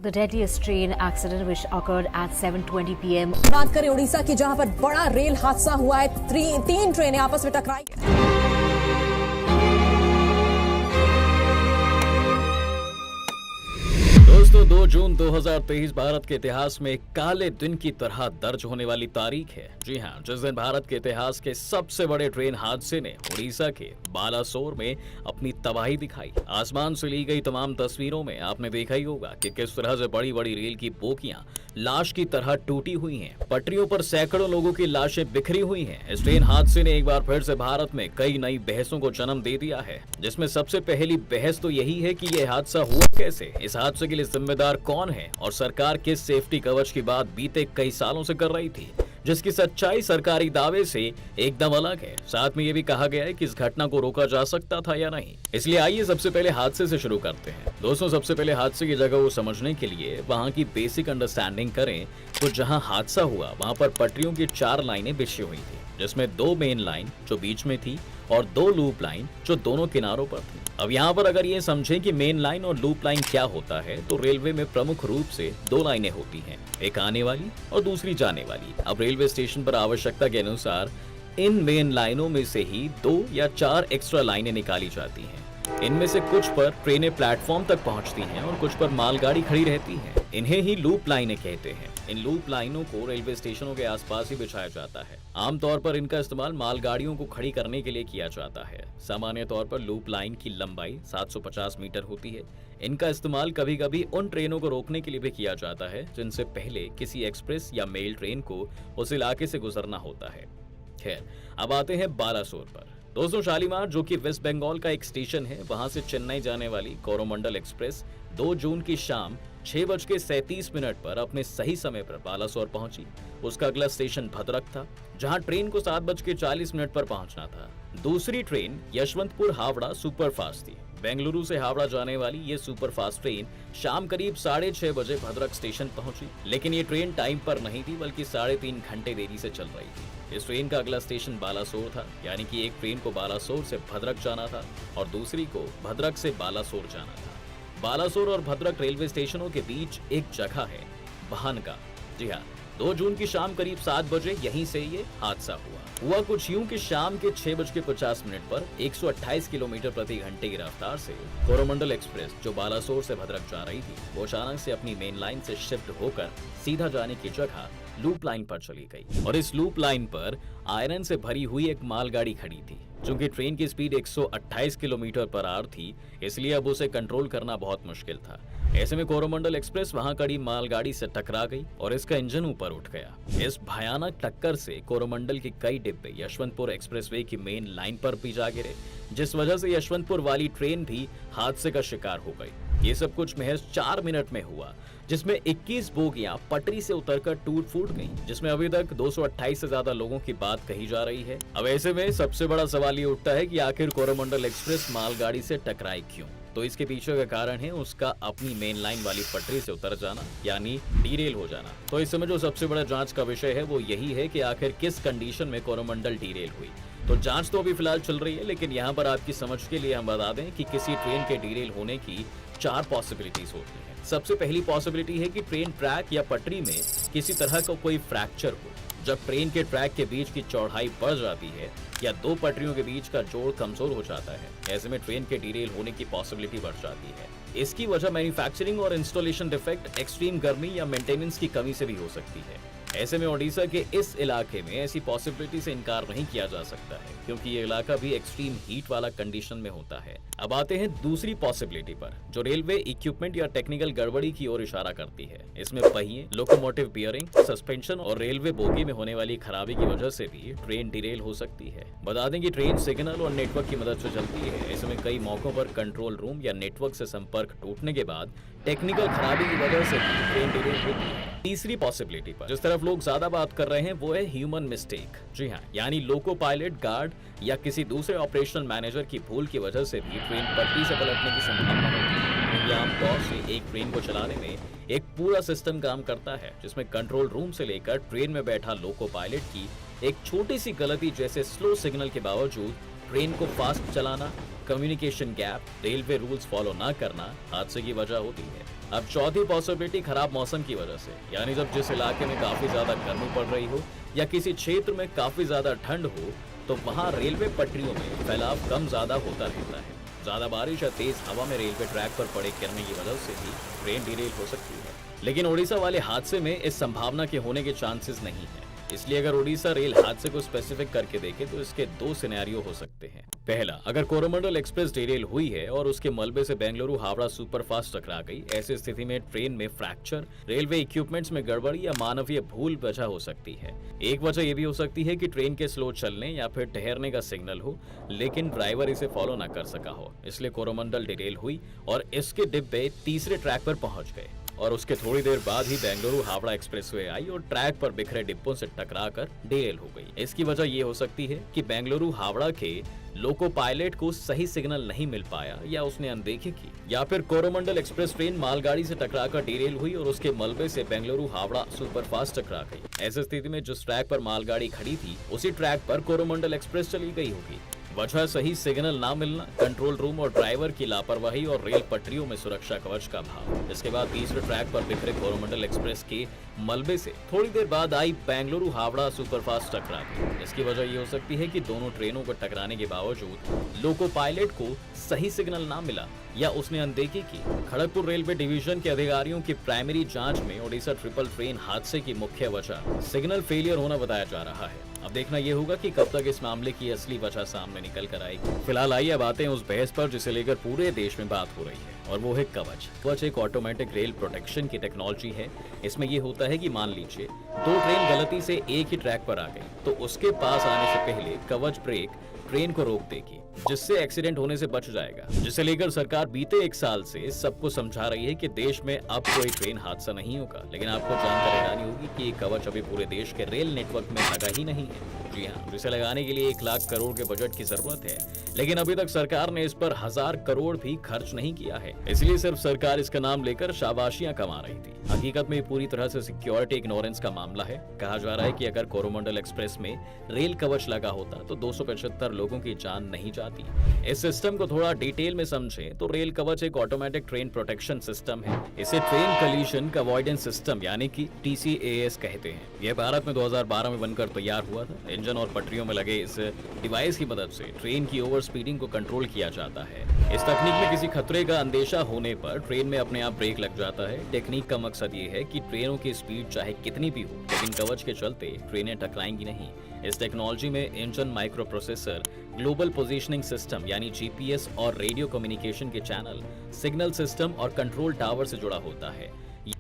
The deadliest train accident which occurred at 7:20 p.m. बात करें उड़ीसा की, जहां पर बड़ा रेल हादसा हुआ है। तीन ट्रेनें आपस में टकराई। दोस्तों 2 जून 2023 भारत के इतिहास में एक काले दिन की तरह दर्ज होने वाली तारीख है। जी हां, जिस दिन भारत के इतिहास के सबसे बड़े ट्रेन हादसे ने उड़ीसा के बालासोर में अपनी तबाही दिखाई। आसमान से ली गई तमाम तस्वीरों में आपने देखा ही होगा कि किस तरह से बड़ी बड़ी रेल की बोगियां लाश की तरह टूटी हुई हैं। पटरियों पर सैकड़ों लोगों की लाशें बिखरी हुई हैं। इस ट्रेन हादसे ने एक बार फिर से भारत में कई नई बहसों को जन्म दे दिया है, जिसमें सबसे पहली बहस तो यही है कि यह हादसा हुआ कैसे, इस हादसे के लिए जिम्मेदार कौन है और सरकार किस सेफ्टी कवच की बात बीते कई सालों से कर रही थी, जिसकी सच्चाई सरकारी दावे से एकदम अलग है। साथ में ये भी कहा गया है कि इस घटना को रोका जा सकता था या नहीं। इसलिए आइए सबसे पहले हादसे से शुरू करते हैं। दोस्तों, सबसे पहले हादसे की जगह को समझने के लिए वहां की बेसिक अंडरस्टैंडिंग करें तो जहां हादसा हुआ वहां पर पटरियों की 4 लाइनें बिछी हुई थी, जिसमें 2 मेन लाइन जो बीच में थी और 2 लूप लाइन जो दोनों किनारों पर थी। अब यहाँ पर अगर ये समझें कि मेन लाइन और लूप लाइन क्या होता है, तो रेलवे में प्रमुख रूप से 2 लाइनें होती हैं, एक आने वाली और दूसरी जाने वाली। अब रेलवे स्टेशन पर आवश्यकता के अनुसार इन मेन लाइनों में से ही 2 या 4 एक्स्ट्रा लाइनें निकाली जाती हैं। इनमें से कुछ पर ट्रेनें प्लेटफॉर्म तक पहुंचती हैं और कुछ पर मालगाड़ी खड़ी रहती है। इन्हें ही लूप लाइनें कहते हैं। इन लूप लाइनों को रेलवे स्टेशनों के आसपास ही बिछाया जाता है। आमतौर पर इनका इस्तेमाल मालगाड़ियों को खड़ी करने के लिए किया जाता है। सामान्य तौर पर लूप लाइन की लंबाई 750 मीटर होती है। इनका इस्तेमाल कभी कभी उन ट्रेनों को रोकने के लिए भी किया जाता है जिनसे पहले किसी एक्सप्रेस या मेल ट्रेन को उस इलाके से गुजरना होता है। खैर, अब आते हैं बालासोर पर। दोस्तों, शालीमार जो कि वेस्ट बंगाल का एक स्टेशन है, वहां से चेन्नई जाने वाली कोरोमंडल एक्सप्रेस 2 जून की शाम 6:37 पर अपने सही समय पर बालासोर पहुंची। उसका अगला स्टेशन भद्रक था, जहां ट्रेन को 7:40 पर पहुंचना था। दूसरी ट्रेन यशवंतपुर हावड़ा सुपरफास्ट थी। बेंगलुरु से हावड़ा जाने वाली ये सुपरफास्ट ट्रेन शाम करीब 6:30 बजे भद्रक स्टेशन पहुंची, लेकिन ये ट्रेन टाइम पर नहीं थी, बल्कि 3.5 घंटे देरी से चल रही थी। इस ट्रेन का अगला स्टेशन बालासोर था, यानी कि एक ट्रेन को बालासोर से भद्रक जाना था और दूसरी को भद्रक से बालासोर जाना था। बालासोर और भद्रक रेलवे स्टेशनों के बीच एक जगह है बहानगा। जी हाँ, 2 जून की शाम करीब 7 बजे यहीं से ये हादसा हुआ कुछ यूं कि शाम के 6:50 पर 128 किलोमीटर प्रति घंटे की रफ्तार से कोरोमंडल एक्सप्रेस जो बालासोर से भद्रक जा रही थी, वो अचानक से अपनी मेन लाइन से शिफ्ट होकर सीधा जाने की जगह लूप लाइन पर चली गई और इस लूप लाइन पर आयरन से भरी हुई एक मालगाड़ी खड़ी थी। चूंकि ट्रेन की स्पीड 128 किलोमीटर पर आवर थी, इसलिए अब उसे कंट्रोल करना बहुत मुश्किल था। ऐसे में कोरोमंडल एक्सप्रेस वहां खड़ी मालगाड़ी से टकरा गई और इसका इंजन ऊपर उठ गया। इस भयानक टक्कर से कोरोमंडल के कई डिब्बे यशवंतपुर एक्सप्रेसवे की मेन लाइन पर भी जा गिरे, जिस वजह से यशवंतपुर वाली ट्रेन भी हादसे का शिकार हो गई। ये सब कुछ महज 4 मिनट में हुआ, जिसमें 21 बोगियां पटरी से उतरकर टूट फूट गईं, जिसमें अभी तक 228 से ज्यादा लोगों की बात कही जा रही है। अब ऐसे में सबसे बड़ा सवाल ये उठता है कि आखिर कोरोमंडल एक्सप्रेस मालगाड़ी से टकराई क्यों? तो इसके पीछे का कारण है उसका अपनी मेन लाइन वाली पटरी से उतर जाना, यानी डीरेल हो जाना। तो इस समय जो सबसे बड़ा जांच का विषय है वो यही है कि आखिर किस कंडीशन में कोरोमंडल डीरेल हुई। तो जांच तो अभी फिलहाल चल रही है, लेकिन यहाँ पर आपकी समझ के लिए हम बता दें कि किसी ट्रेन के डीरेल होने की 4 पॉसिबिलिटीज होती हैं। सबसे पहली पॉसिबिलिटी है कि ट्रेन ट्रैक या पटरी में किसी तरह का कोई फ्रैक्चर हो। जब ट्रेन के ट्रैक के बीच की चौड़ाई बढ़ जाती है या 2 पटरियों के बीच का जोड़ कमजोर हो जाता है, ऐसे में ट्रेन के डीरेल होने की पॉसिबिलिटी बढ़ जाती है। इसकी वजह मैन्युफैक्चरिंग और इंस्टॉलेशन डिफेक्ट, एक्सट्रीम गर्मी या मेंटेनेंस की कमी से भी हो सकती है। ऐसे में ओडिशा के इस इलाके में ऐसी पॉसिबिलिटी से इनकार नहीं किया जा सकता है, क्योंकि ये इलाका भी एक्सट्रीम हीट वाला कंडीशन में होता है। अब आते हैं दूसरी पॉसिबिलिटी पर, जो रेलवे इक्विपमेंट या टेक्निकल गड़बड़ी की ओर इशारा करती है। इसमें पहिए, लोकोमोटिव बियरिंग, सस्पेंशन और रेलवे बोगी में होने वाली खराबी की वजह से भी ट्रेन डिरेल हो सकती है। बता दें कि ट्रेन सिग्नल और नेटवर्क की मदद से चलती है। ऐसे में कई मौकों पर कंट्रोल रूम या नेटवर्क से संपर्क टूटने के बाद टेक्निकल खराबी की वजह से भी ट्रेन डिरेल होती है। तीसरी पॉसिबिलिटी पर जिस तरफ लोग ज्यादा बात कर रहे हैं वो है ह्यूमन मिस्टेक। जी हाँ, यानी लोको पायलट, गार्ड या किसी दूसरे ऑपरेशनल मैनेजर की भूल की वजह से भी ट्रेन पटरी से पलटने की संभावना होती है। क्योंकि आमतौर से एक ट्रेन को चलाने में एक पूरा सिस्टम काम करता है, जिसमें कंट्रोल रूम से लेकर ट्रेन में बैठा लोको पायलट की एक छोटी सी गलती जैसे स्लो सिग्नल के बावजूद ट्रेन को फास्ट चलाना, communication gap, railway rules follow ना करना हादसे की वजह होती है। अब चौथी पॉसिबिलिटी खराब मौसम की वजह से, यानी जब जिस इलाके में काफी ज्यादा गर्मी पड़ रही हो या किसी क्षेत्र में काफी ज्यादा ठंड हो तो वहाँ रेलवे पटरियों में फैलाव कम ज्यादा होता रहता है। ज्यादा बारिश या तेज हवा में रेलवे ट्रैक पर पड़े गिरने की वजह से भी ट्रेन डिरेल हो सकती है। लेकिन ओडिशा वाले हादसे में इस संभावना के होने के चांसेस नहीं है। इसलिए अगर ओडिशा रेल हादसे को स्पेसिफिक करके देखें तो इसके दो सिनेरियो हो सकते हैं। पहला, अगर कोरोमंडल एक्सप्रेस डिरेल हुई है और उसके मलबे से बेंगलुरु हावड़ा सुपरफास्ट टकरा गई, ऐसी स्थिति में ट्रेन में फ्रैक्चर, रेलवे इक्विपमेंट्स में गड़बड़ी या मानवीय भूल वजह हो सकती है। एक वजह यह भी हो सकती है कि ट्रेन के स्लो चलने या फिर ठहरने का सिग्नल हो लेकिन ड्राइवर इसे फॉलो न कर सका हो, इसलिए कोरोमंडल डिरेल हुई और इसके डिब्बे तीसरे ट्रैक पर पहुंच गए और उसके थोड़ी देर बाद ही बेंगलुरु हावड़ा एक्सप्रेसवे आई और ट्रैक पर बिखरे डिब्बों से टकराकर डिरेल हो गई। इसकी वजह ये हो सकती है कि बेंगलुरु हावड़ा के लोको पायलट को सही सिग्नल नहीं मिल पाया या उसने अनदेखी की, या फिर कोरोमंडल एक्सप्रेस ट्रेन मालगाड़ी से टकराकर डिरेल हुई और उसके मलबे से बेंगलुरु हावड़ा सुपरफास्ट टकरा गई। ऐसी स्थिति में जिस ट्रैक पर मालगाड़ी खड़ी थी उसी ट्रैक पर कोरोमंडल एक्सप्रेस चली गई होगी। वजह सही सिग्नल ना मिलना, कंट्रोल रूम और ड्राइवर की लापरवाही और रेल पटरियों में सुरक्षा कवच का अभाव। इसके बाद तीसरे ट्रैक पर बिखरे कोरोमंडल एक्सप्रेस के मलबे से थोड़ी देर बाद आई बेंगलुरु हावड़ा सुपरफास्ट टकरा गई। इसकी वजह ये हो सकती है कि दोनों ट्रेनों को टकराने के बावजूद लोको पायलट को सही सिग्नल ना मिला या उसने अनदेखी की। खड़गपुर रेलवे डिवीजन के अधिकारियों की प्राइमरी जांच में ओडिशा ट्रिपल ट्रेन हादसे की मुख्य वजह सिग्नल फेलियर होना बताया जा रहा है। अब देखना यह होगा कि कब तक इस मामले की असली वजह सामने निकल कर आएगी। फिलहाल आइए अब आते हैं उस बहस पर जिसे लेकर पूरे देश में बात हो रही है और वो है कवच। कवच एक ऑटोमेटिक रेल प्रोटेक्शन की टेक्नोलॉजी है। इसमें यह होता है कि मान लीजिए दो ट्रेन गलती से एक ही ट्रैक पर आ गई तो उसके पास आने से पहले कवच ब्रेक ट्रेन को रोक देगी जिससे एक्सीडेंट होने से बच जाएगा। जिसे लेकर सरकार बीते एक साल से सबको समझा रही है कि देश में अब कोई ट्रेन हादसा नहीं होगा। लेकिन आपको जानकर हैरानी होगी कि ये कवच अभी पूरे देश के रेल नेटवर्क में लगा ही नहीं है। जी हाँ, जिसे लगाने के लिए 1 लाख करोड़ के बजट की जरूरत है, लेकिन अभी तक सरकार ने इस पर 1000 करोड़ भी खर्च नहीं किया है। इसलिए सिर्फ सरकार इसका नाम लेकर शाबाशियां कमा रही थी। हकीकत में पूरी तरह से सिक्योरिटी इग्नोरेंस का मामला है। कहा जा रहा है कि अगर कोरोमंडल एक्सप्रेस में रेल कवच लगा होता तो 275 लोगों की जान नहीं जाती। इस सिस्टम को थोड़ा डिटेल में समझें तो रेल कवच एक ऑटोमेटिक ट्रेन प्रोटेक्शन सिस्टम है। इसे ट्रेन कलीजन अवॉइडेंस सिस्टम यानी कि TCAS कहते हैं। यह भारत में 2012 में बनकर तैयार हुआ था। इंजन और पटरियों में लगे इस डिवाइस की मदद से ट्रेन की ओवर स्पीडिंग को कंट्रोल किया जाता है। इस तकनीक में किसी खतरे का अंदेशा होने पर ट्रेन में अपने आप ब्रेक लग जाता है। टेक्निक का मकसद ये है कि ट्रेनों की स्पीड चाहे कितनी भी हो लेकिन कवच के चलते ट्रेनें टकराएंगी नहीं। इस टेक्नोलॉजी में engine, micro processor, global positioning system यानी GPS और रेडियो कम्युनिकेशन के चैनल, सिग्नल सिस्टम और कंट्रोल टावर से जुड़ा होता है।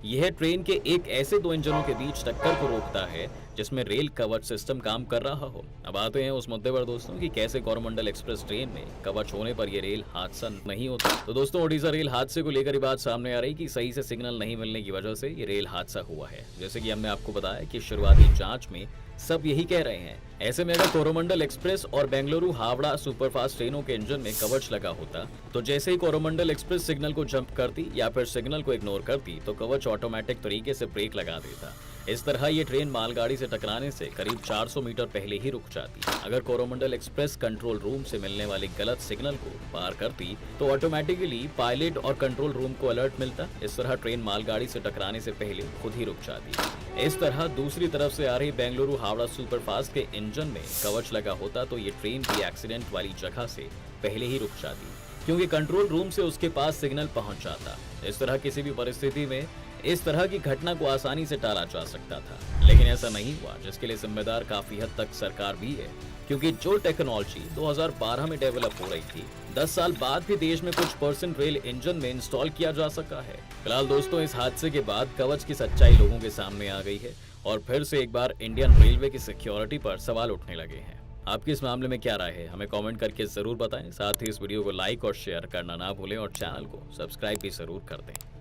यह ट्रेन के एक ऐसे दो इंजनों के बीच टक्कर को रोकता है जिसमें रेल कवच सिस्टम काम कर रहा हो। अब आते हैं उस मुद्दे पर दोस्तों कि कैसे कोरोमंडल एक्सप्रेस ट्रेन में कवच होने पर यह रेल हादसा नहीं होता। तो दोस्तों, ओडिशा रेल हादसे को लेकर ये बात सामने आ रही कि सही से सिग्नल नहीं मिलने की वजह से ये रेल हादसा हुआ है। जैसे कि हमने आपको बताया कि शुरुआती जांच में सब यही कह रहे हैं। ऐसे में अगर कोरोमंडल एक्सप्रेस और बेंगलुरु हावड़ा सुपरफास्ट ट्रेनों के इंजन में कवच लगा होता तो जैसे ही कोरोमंडल एक्सप्रेस सिग्नल को जंप करती या फिर सिग्नल को इग्नोर करती तो कवच ऑटोमेटिक तरीके से ब्रेक लगा देता। इस तरह ये ट्रेन मालगाड़ी से टकराने से करीब 400 मीटर पहले ही रुक जाती। अगर कोरोमंडल एक्सप्रेस कंट्रोल रूम से मिलने वाले गलत सिग्नल को पार करती तो ऑटोमेटिकली पायलट और कंट्रोल रूम को अलर्ट मिलता। इस तरह ट्रेन मालगाड़ी से टकराने से पहले खुद ही रुक जाती। इस तरह दूसरी तरफ से आ रही बेंगलुरु हावड़ा सुपरफास्ट के इंजन में कवच लगा होता तो ये ट्रेन भी एक्सीडेंट वाली जगह से पहले ही रुक जाती क्योंकि कंट्रोल रूम से उसके पास सिग्नल पहुंच जाता। इस तरह किसी भी परिस्थिति में इस तरह की घटना को आसानी से टाला जा सकता था, लेकिन ऐसा नहीं हुआ, जिसके लिए जिम्मेदार काफी हद तक सरकार भी है क्योंकि जो टेक्नोलॉजी 2012 में डेवलप हो रही थी 10 साल बाद भी देश में कुछ % रेल इंजन में इंस्टॉल किया जा सका है। फिलहाल दोस्तों, इस हादसे के बाद कवच की सच्चाई लोगों के सामने आ गई है और फिर से एक बार इंडियन रेलवे की सिक्योरिटी पर सवाल उठने लगे हैं। आपकी इस मामले में क्या राय है, हमें कमेंट करके जरूर बताएं। साथ ही इस वीडियो को लाइक और शेयर करना ना भूलें और चैनल को सब्सक्राइब भी जरूर कर दें।